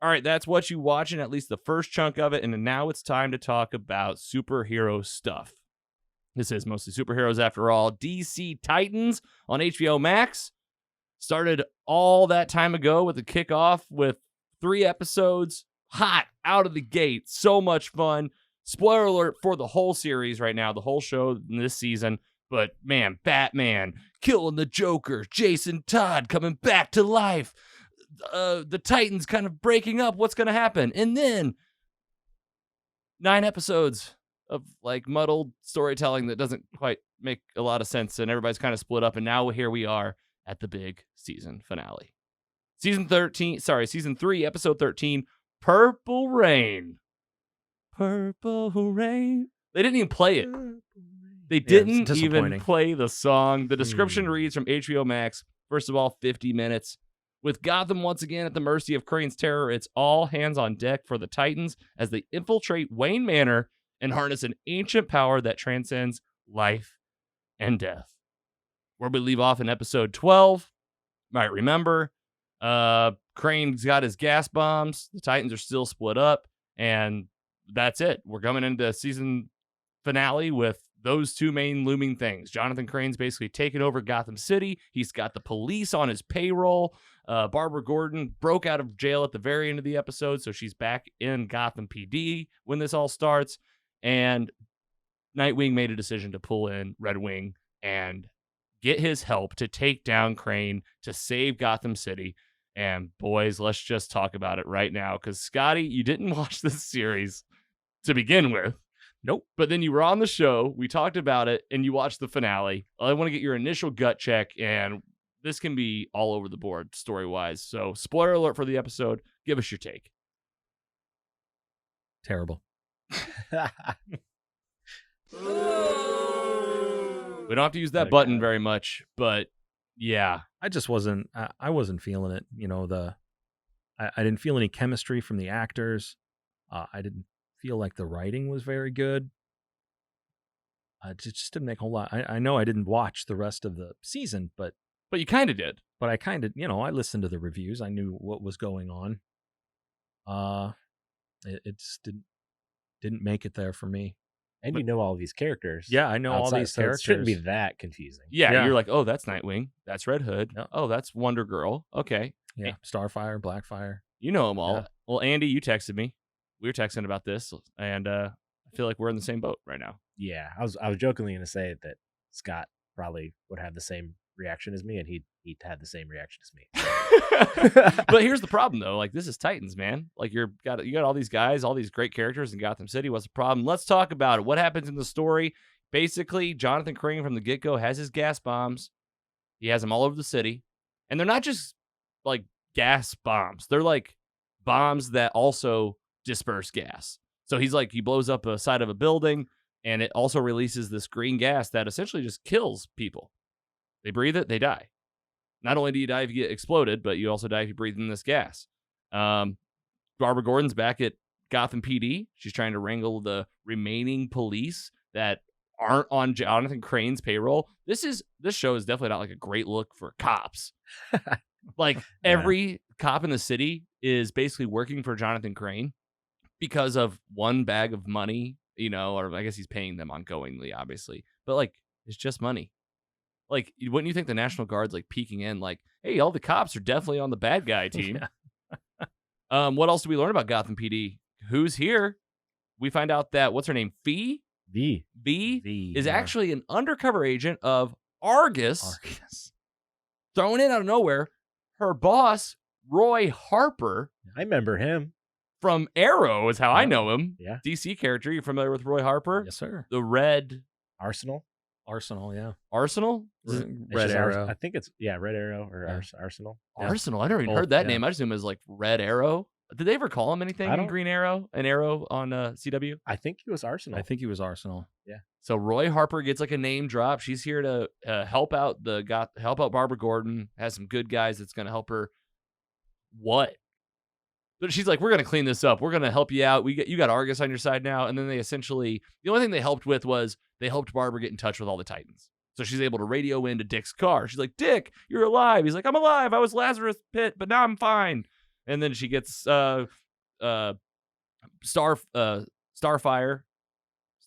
All right, that's what you watching, at least the first chunk of it, and now it's time to talk about superhero stuff. This is mostly superheroes after all. DC Titans on HBO Max started all that time ago with a kickoff with 3 episodes, hot out of the gate, so much fun. Spoiler alert for the whole series right now, the whole show in this season. But man, Batman killing the Joker, Jason Todd coming back to life. The Titans kind of breaking up. What's going to happen? And then 9 episodes of like muddled storytelling that doesn't quite make a lot of sense, and everybody's kind of split up. And now here we are at the big season finale. Season 3, episode 13, Purple Rain. Purple Rain. They didn't even play it. They didn't even play the song. The description reads from HBO Max. First of all, 50 minutes. With Gotham once again at the mercy of Crane's terror, it's all hands on deck for the Titans as they infiltrate Wayne Manor and harness an ancient power that transcends life and death. Where we leave off in episode 12, might remember, Crane's got his gas bombs. The Titans are still split up, and that's it. We're coming into season finale with those 2 main looming things. Jonathan Crane's basically taken over Gotham City. He's got the police on his payroll. Barbara Gordon broke out of jail at the very end of the episode, so she's back in Gotham PD when this all starts. And Nightwing made a decision to pull in Red Wing and get his help to take down Crane to save Gotham City. And boys, let's just talk about it right now. Because Scotty, you didn't watch this series to begin with. Nope. But then you were on the show, we talked about it, and you watched the finale. I want to get your initial gut check, and this can be all over the board story-wise. So, spoiler alert for the episode. Give us your take. Terrible. We don't have to use that button very much, but yeah. I just wasn't feeling it. You know, I didn't feel any chemistry from the actors. I didn't feel like the writing was very good. It just didn't make a whole lot. I know I didn't watch the rest of the season, but you kind of did. But I kind of, I listened to the reviews. I knew what was going on. It just didn't make it there for me. And you know all these characters. Yeah, I know all these characters. It shouldn't be that confusing. Yeah, you're like, oh, that's Nightwing. That's Red Hood. Yeah. Oh, that's Wonder Girl. Okay. Yeah, Starfire, Blackfire. You know them all. Yeah. Well, Andy, you texted me. We were texting about this, and I feel like we're in the same boat right now. Yeah, I was jokingly going to say that Scott probably would have the same reaction as me, and he'd had the same reaction as me. But here's the problem, though. Like, this is Titans, man. Like, you got all these guys, all these great characters in Gotham City. What's the problem? Let's talk about it. What happens in the story? Basically, Jonathan Crane from the get-go has his gas bombs. He has them all over the city. And they're not just, like, gas bombs. They're, like, bombs that also disperse gas. So he blows up a side of a building, and it also releases this green gas that essentially just kills people. They breathe it, they die. Not only do you die if you get exploded, but you also die if you breathe in this gas. Barbara Gordon's back at Gotham PD. She's trying to wrangle the remaining police that aren't on Jonathan Crane's payroll. This show is definitely not like a great look for cops. Like, every cop in the city is basically working for Jonathan Crane because of one bag of money, or I guess he's paying them ongoingly, obviously. But, like, it's just money. Like, wouldn't you think the National Guard's, like, peeking in, like, hey, all the cops are definitely on the bad guy team. What else do we learn about Gotham PD? Who's here? We find out that, what's her name? V is actually an undercover agent of Argus. Thrown in out of nowhere. Her boss, Roy Harper. I remember him. From Arrow is how I know him. Yeah. DC character. You familiar with Roy Harper? Yes, sir. The Red... Arsenal, yeah. Arsenal? Red Arrow. I think it's, Red Arrow or Arsenal. Yeah. Arsenal. I never even heard that name. I just assumed it was like Red Arrow. Did they ever call him anything in Green Arrow? An Arrow on CW? I think he was Arsenal. Yeah. So Roy Harper gets like a name drop. She's here to help out Barbara Gordon. Has some good guys that's going to help her. What? But she's like, we're going to clean this up. We're going to help you out. You got Argus on your side now. And then they essentially, the only thing they helped with was they helped Barbara get in touch with all the Titans. So she's able to radio into Dick's car. She's like, Dick, you're alive. He's like, I'm alive. I was Lazarus Pit, but now I'm fine. and then she gets Starfire. Starfire? Is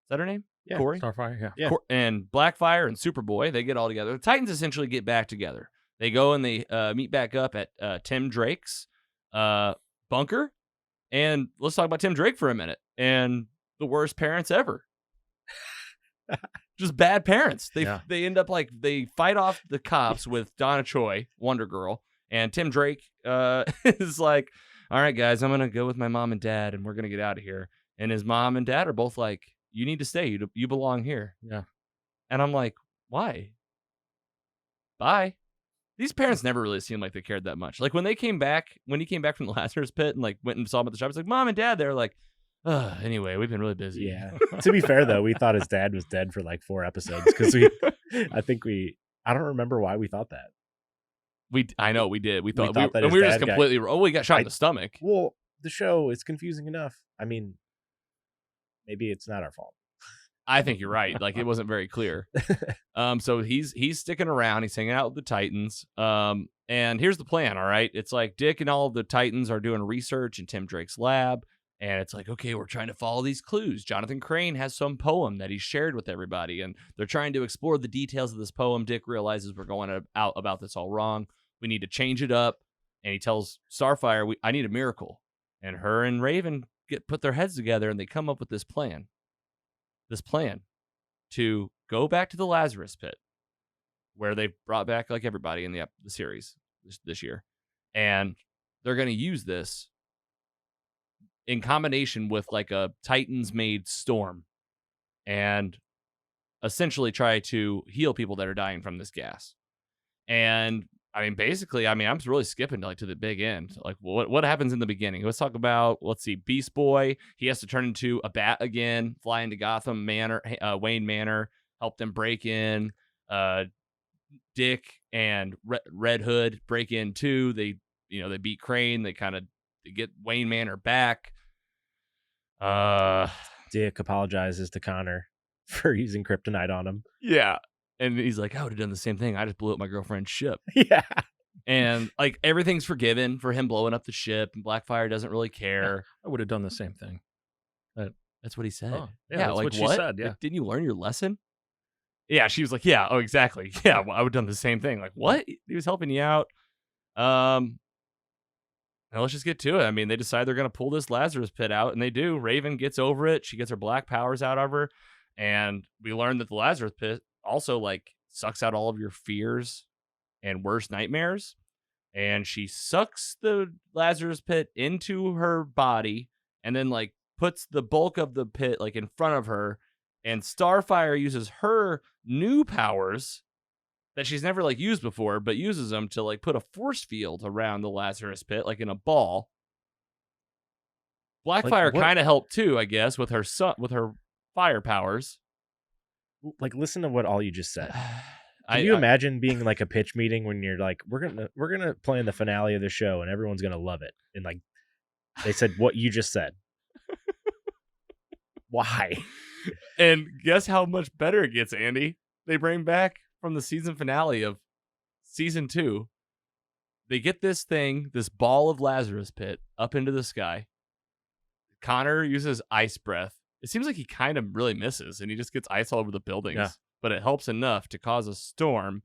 that her name? Yeah. Corey? Starfire, yeah. Yeah. And Blackfire and Superboy, they get all together. The Titans essentially get back together. They go and they meet back up at Tim Drake's bunker. And let's talk about Tim Drake for a minute. And the worst parents ever. Just bad parents. They end up like, they fight off the cops with Donna Choi, Wonder Girl. And Tim Drake is like, all right, guys, I'm going to go with my mom and dad, and we're going to get out of here. And his mom and dad are both like, you need to stay. You belong here. Yeah. And I'm like, why? Bye. These parents never really seemed like they cared that much. Like when he came back from the Lazarus pit and like went and saw him at the shop, it's like, mom and dad, they were like, anyway, we've been really busy. Yeah. To be fair, though, we thought his dad was dead for like 4 episodes because I don't remember why we thought that. I know we did. We thought that we were his just dad completely wrong. We got shot in the stomach. Well, the show is confusing enough. I mean, maybe it's not our fault. I think you're right. Like it wasn't very clear. So he's sticking around. He's hanging out with the Titans. And here's the plan. All right, it's like Dick and all of the Titans are doing research in Tim Drake's lab, and it's like, okay, we're trying to follow these clues. Jonathan Crane has some poem that he's shared with everybody, and they're trying to explore the details of this poem. Dick realizes we're going out about this all wrong. We need to change it up, and he tells Starfire, I need a miracle. And her and Raven put their heads together, and they come up with this plan. This plan to go back to the Lazarus pit, where they brought back like everybody in the series this year, and they're going to use this in combination with like a Titans-made storm, and essentially try to heal people that are dying from this gas. And I mean, basically, I'm really skipping to the big end. Like, what happens in the beginning? Let's talk about, Beast Boy. He has to turn into a bat again, fly into Gotham Manor, Wayne Manor, help them break in. Dick and Red Hood break in too. They beat Crane. They get Wayne Manor back. Dick apologizes to Connor for using kryptonite on him. Yeah. And he's like, I would have done the same thing. I just blew up my girlfriend's ship. Yeah. And like everything's forgiven for him blowing up the ship, and Blackfire doesn't really care. I would have done the same thing. That's what he said. Oh, yeah, that's like what she said. Yeah. Like, didn't you learn your lesson? Yeah, she was like, yeah, oh, exactly. Yeah, well, I would have done the same thing. Like, what? He was helping you out. Now let's just get to it. I mean, they decide they're going to pull this Lazarus pit out, and they do. Raven gets over it. She gets her black powers out of her, and we learn that the Lazarus pit also like sucks out all of your fears and worst nightmares, and she sucks the Lazarus pit into her body and then like puts the bulk of the pit like in front of her, and Starfire uses her new powers that she's never like used before, but uses them to like put a force field around the Lazarus pit like in a ball. Blackfire kind of helped too, I guess, with her fire powers. Like, listen to what all you just said. Can you imagine being like a pitch meeting when you're like, we're gonna plan the finale of the show and everyone's gonna love it, and like they said what you just said. Why? And guess how much better it gets, Andy? They bring back from the season finale of season 2. They get this ball of Lazarus pit up into the sky. Connor uses ice breath. It seems like he kind of really misses, and he just gets ice all over the buildings. Yeah. But it helps enough to cause a storm,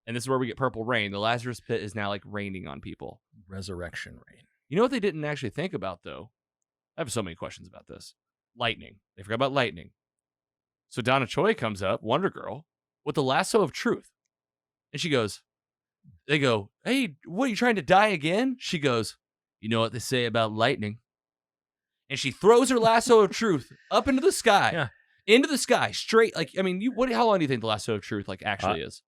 and this is where we get purple rain. The Lazarus pit is now like raining on people. Resurrection rain. You know what they didn't actually think about, though? I have so many questions about this. Lightning. They forgot about lightning. So Donna Choi comes up, Wonder Girl, with the lasso of truth. And they go, hey, what, are you trying to die again? She goes, you know what they say about lightning? And she throws her lasso of truth up into the sky. Yeah. Into the sky, straight. Like, I mean, how long do you think the lasso of truth like actually is?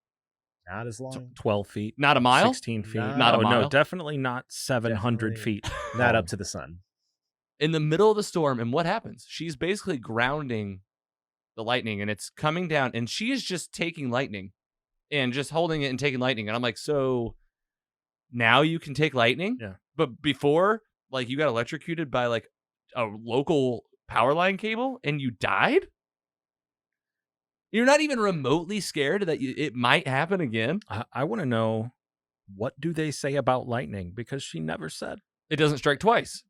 Not as long. 12 feet. Not a mile? 16 feet. Not a mile? No, definitely not 700 feet. Not up to the sun. In the middle of the storm, and what happens? She's basically grounding the lightning, and it's coming down, and she is just taking lightning and just holding it and taking lightning. And I'm like, so now you can take lightning? Yeah. But before, like, you got electrocuted by like a local power line cable and you died? You're not even remotely scared that it might happen again? I want to know what do they say about lightning? Because she never said. It doesn't strike twice.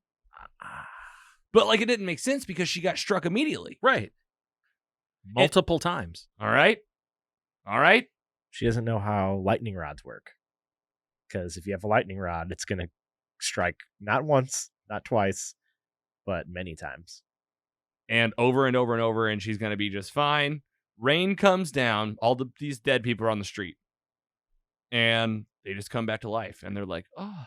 But like it didn't make sense because she got struck immediately. Right. Multiple times. All right. She doesn't know how lightning rods work. Because if you have a lightning rod, it's going to strike not once, not twice, but many times. And over and over and over, and she's going to be just fine. Rain comes down. These dead people are on the street. And they just come back to life. And they're like, oh.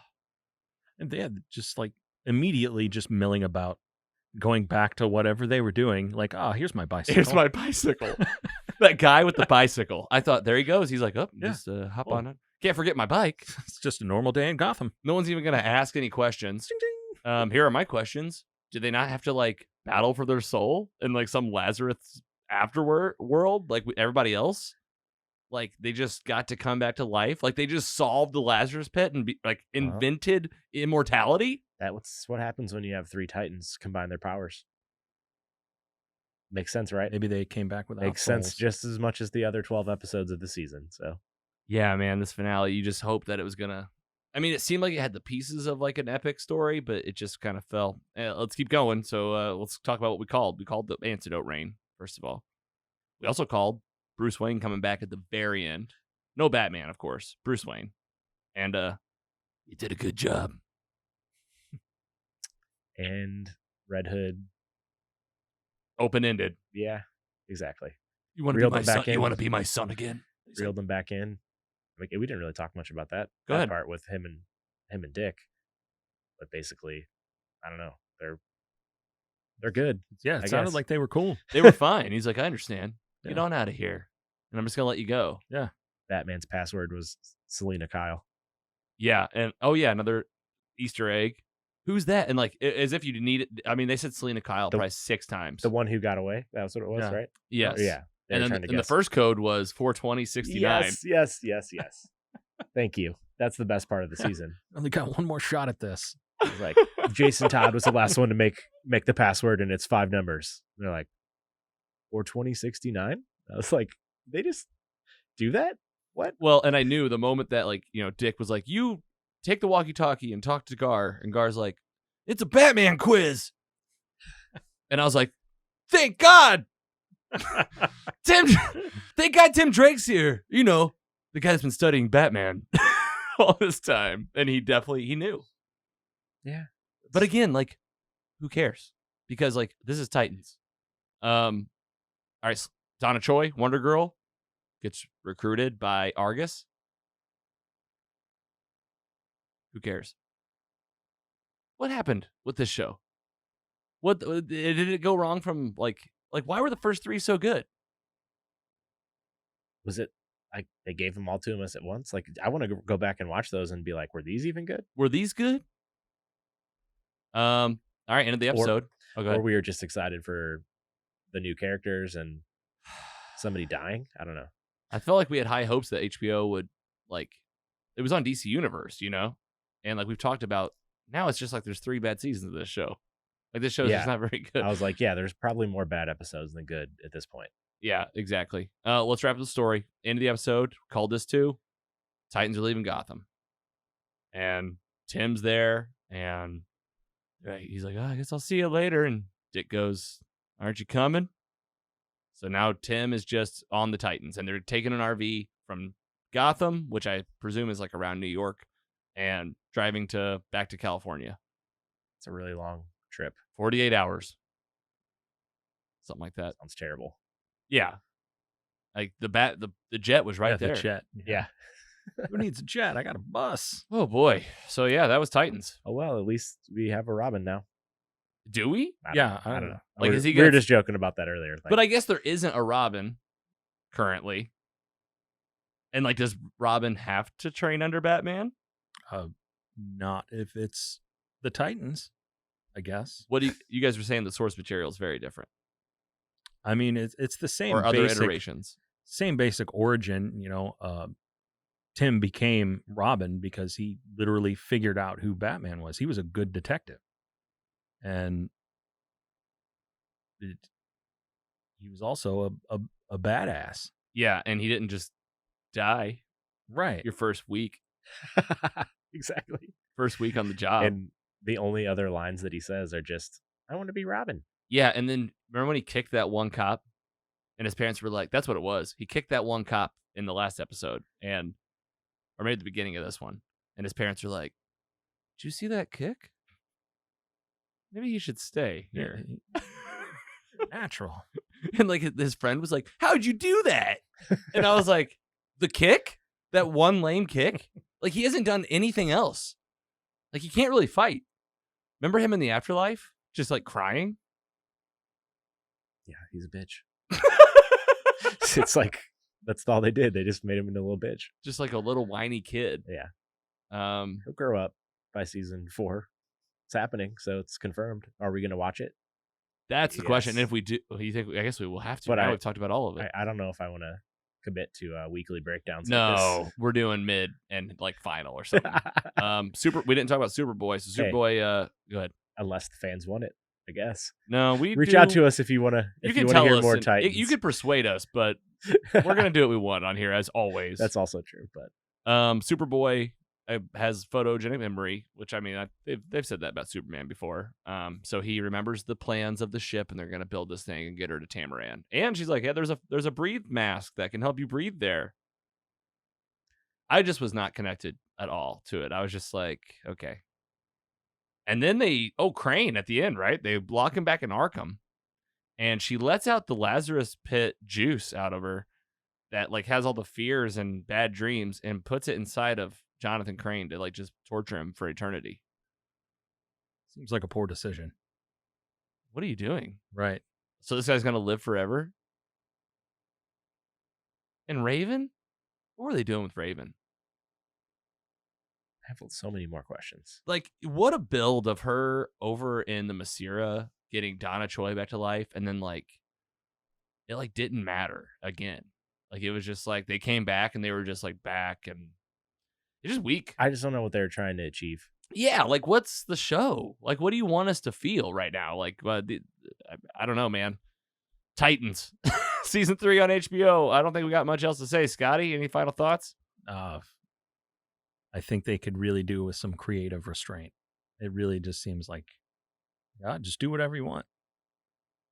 And they had just like immediately just milling about, going back to whatever they were doing. Like, oh, here's my bicycle. Here's my bicycle. That guy with the bicycle. I thought, there he goes. He's like, oh, just hop on it. Can't forget my bike. It's just a normal day in Gotham. No one's even going to ask any questions. Ding, ding. Here are my questions. Did they not have to like battle for their soul in like some Lazarus world like everybody else? Like they just got to come back to life. Like they just solved the Lazarus pit and invented immortality. That's what happens when you have 3 Titans combine their powers. Makes sense, right? Maybe they came back without Makes souls. sense just as much as the other 12 episodes of the season. So yeah, man, this finale, you just hope that it was gonna. I mean, it seemed like it had the pieces of like an epic story, but it just kind of fell. Let's keep going. So let's talk about what we called. We called the antidote rain, first of all. We also called Bruce Wayne coming back at the very end. No Batman, of course. Bruce Wayne. And you did a good job. And Red Hood. Open-ended. Yeah, exactly. You want to be my son? You want to be my son again? Reeled them back in. Like, we didn't really talk much about that. Go ahead. Part with him and Dick. But basically, I don't know. They're good. Yeah, it sounded like they were cool. They were fine. He's like, I understand. Get Yeah. on out of here. And I'm just going to let you go. Yeah. Batman's password was Selena Kyle. Yeah. And another Easter egg. Who's that? And like, as if you need it. I mean, they said Selena Kyle probably 6 times. The one who got away. That was what it was, Yeah. right? Yes. Oh, yeah. And then the first code was 42069. Yes. Thank you. That's the best part of the season. Only got one more shot at this. It's like Jason Todd was the last one to make the password, and it's 5 numbers. And they're like 42069. I was like, they just do that? What? Well, and I knew the moment that like Dick was like, you take the walkie-talkie and talk to Gar, and Gar's like, it's a Batman quiz, and I was like, thank God. Thank God Tim Drake's here. The guy that's been studying Batman all this time. And he knew. Yeah. But again, like, who cares? Because like this is Titans. All right, Donna Choi, Wonder Girl, gets recruited by Argus. Who cares? What happened with this show? What did it go wrong from like why were the first 3 so good? Was it like they gave them all to us at once? Like, I want to go back and watch those and be like, were these even good? Were these good? All right, end of the episode. Or we were just excited for the new characters and somebody dying. I don't know. I felt like we had high hopes that HBO would it was on DC Universe, and like we've talked about. Now it's just like there's 3 bad seasons of this show. Like this show's just not very good. I was like, yeah, there's probably more bad episodes than good at this point. Yeah, exactly. Let's wrap up the story. End of the episode. Called this too. Titans are leaving Gotham. And Tim's there. And he's like, I guess I'll see you later. And Dick goes, aren't you coming? So now Tim is just on the Titans. And they're taking an RV from Gotham, which I presume is like around New York, and driving back to California. It's a really long trip. 48 hours. Something like that. Sounds terrible. Yeah. Like the jet was right there. The jet. Yeah. Who needs a jet? I got a bus. Oh boy. So yeah, that was Titans. Oh well, at least we have a Robin now. Do we? I don't know. Like, is he we were just joking about that earlier. But I guess there isn't a Robin currently. And like, does Robin have to train under Batman? Not if it's the Titans, I guess. What do you guys were saying? The source material is very different. I mean, it's the same or other basic, iterations. Same basic origin. Tim became Robin because he literally figured out who Batman was. He was a good detective, and he was also a badass. Yeah, and he didn't just die right your first week Exactly. First week on the job. And the only other lines that he says are just, I want to be Robin. Yeah, and then remember when he kicked that one cop? And his parents were like, that's what it was. He kicked that one cop in the last episode, or maybe the beginning of this one. And his parents were like, did you see that kick? Maybe you should stay here. Natural. And like his friend was like, how'd you do that? And I was like, the kick? That one lame kick? Like, he hasn't done anything else. Like, he can't really fight. Remember him in the afterlife? Just like crying? Yeah, he's a bitch. It's like, that's all they did. They just made him into a little bitch. Just like a little whiny kid. Yeah. He'll grow up by season 4. It's happening, so it's confirmed. Are we going to watch it? That's the question. And if we do, I guess we will have to. But now we've talked about all of it. I don't know if I want to commit to weekly breakdowns. No, like this. We're doing mid and like final or something. We didn't talk about Superboy. So Superboy, go ahead. Unless the fans want it, I guess. No, we reach out to us if you want to. You can tell us more Titans. You could persuade us, but we're gonna do what we want on here as always. That's also true. But Superboy has photogenic memory, which I mean, they've said that about Superman before. So he remembers the plans of the ship, and they're gonna build this thing and get her to Tamaran. And she's like, "Yeah, there's a breathe mask that can help you breathe there." I just was not connected at all to it. I was just like, okay. And then Crane at the end, right? They lock him back in Arkham, and she lets out the Lazarus Pit juice out of her that like has all the fears and bad dreams, and puts it inside of Jonathan Crane to like just torture him for eternity. Seems like a poor decision. What are you doing? Right. So this guy's gonna live forever? And Raven? What were they doing with Raven? I have so many more questions. Like, what a build of her over in the Masira getting Donna Choi back to life, and then like it like didn't matter again. Like it was just like they came back and they were just like back, and it's just weak. I just don't know what they're trying to achieve. Yeah, like what's the show? Like, what do you want us to feel right now? Like, I don't know, man. Titans, season 3 on HBO. I don't think we got much else to say. Scotty, any final thoughts? I think they could really do with some creative restraint. It really just seems like, yeah, just do whatever you want.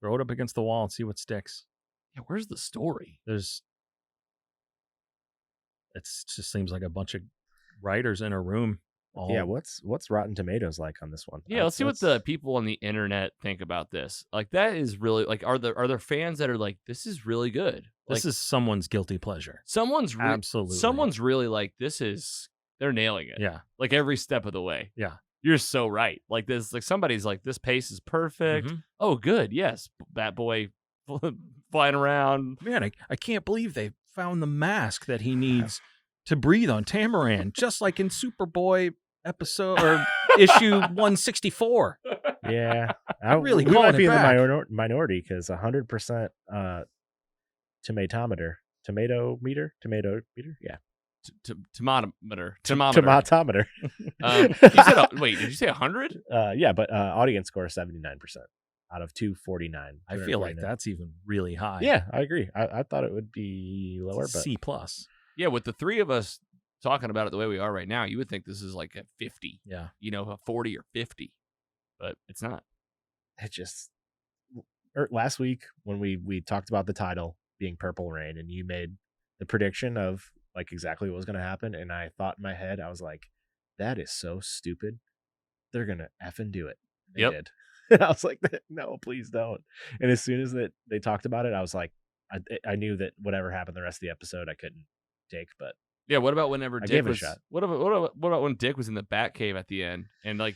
Throw it up against the wall and see what sticks. Yeah, where's the story? It just seems like a bunch of writers in a room. Yeah, what's Rotten Tomatoes like on this one? Yeah, let's see what the people on the internet think about this. Like, that is really like, are there fans that are like, this is really good? This is someone's guilty pleasure. Absolutely. Someone's really like, they're nailing it. Yeah. Like every step of the way. Yeah. You're so right. Like this, like somebody's like, this pace is perfect. Mm-hmm. Oh, good. Yes. Batboy flying around. Man, I can't believe they found the mask that he needs to breathe on Tamaran, just like in Superboy episode or issue 164. Yeah. We might be in the minority because 100% tomato meter. Yeah. Tomatometer. Wait, did you say 100? Yeah, but audience score is 79% out of 249. I feel like that's even really high. Yeah, I agree. I thought it would be lower, but C+. Yeah, with the three of us talking about it the way we are right now, you would think this is like a 50. Yeah. A 40 or 50. But it's not. It just last week when we talked about the title being Purple Rain, and you made the prediction of like exactly what was going to happen, and I thought in my head, I was like, that is so stupid. They're going to effing do it. They did. And I was like, no, please don't. And as soon as they talked about it, I was like, I knew that whatever happened the rest of the episode, I couldn't take. But yeah, what about whenever Dick was? A shot. What about when Dick was in the Batcave at the end, and like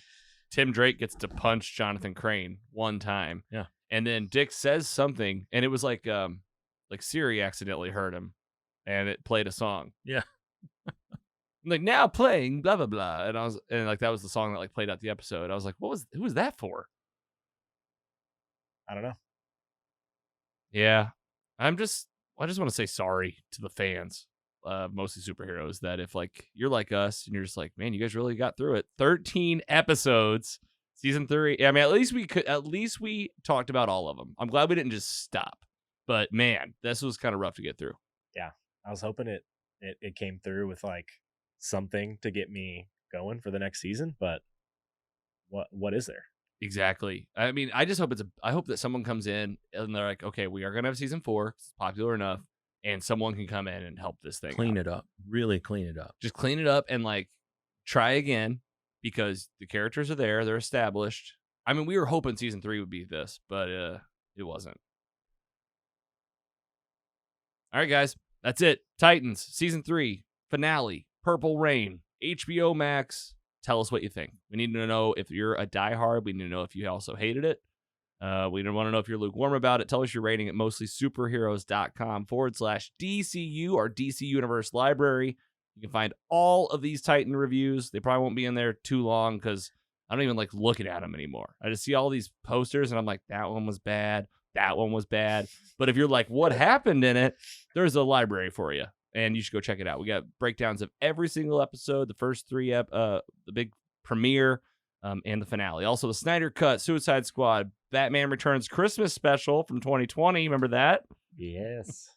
Tim Drake gets to punch Jonathan Crane one time, yeah, and then Dick says something, and it was like Siri accidentally heard him, and it played a song. Yeah. Like now playing blah blah blah, and like that was the song that like played out the episode. I was like, who was that for? I don't know. Yeah, I just want to say sorry to the fans, mostly superheroes, that if like you're like us and you're just like, man, you guys really got through it. 13 episodes, season 3. I mean, at least we talked about all of them. I'm glad we didn't just stop. But man, this was kind of rough to get through. Yeah, I was hoping it came through with like something to get me going for the next season, but what is there? Exactly. I mean, I just hope I hope that someone comes in and they're like, okay, we are going to have season 4. It's popular enough. And someone can come in and help this thing Clean it up. Really clean it up. Just clean it up and like try again because the characters are there. They're established. I mean, we were hoping season 3 would be this, but it wasn't. All right, guys. That's it. Titans, season 3, finale, Purple Rain, HBO Max. Tell us what you think. We need to know if you're a diehard. We need to know if you also hated it. We want to know if you're lukewarm about it. Tell us your rating at mostlysuperheroes.com/DCU or DC Universe Library. You can find all of these Titan reviews. They probably won't be in there too long because I don't even like looking at them anymore. I just see all these posters and I'm like, that one was bad. That one was bad. But if you're like, what happened in it? There's a library for you. And you should go check it out. We got breakdowns of every single episode, the first 3, the big premiere, and the finale. Also, the Snyder Cut, Suicide Squad, Batman Returns Christmas special from 2020. Remember that? Yes.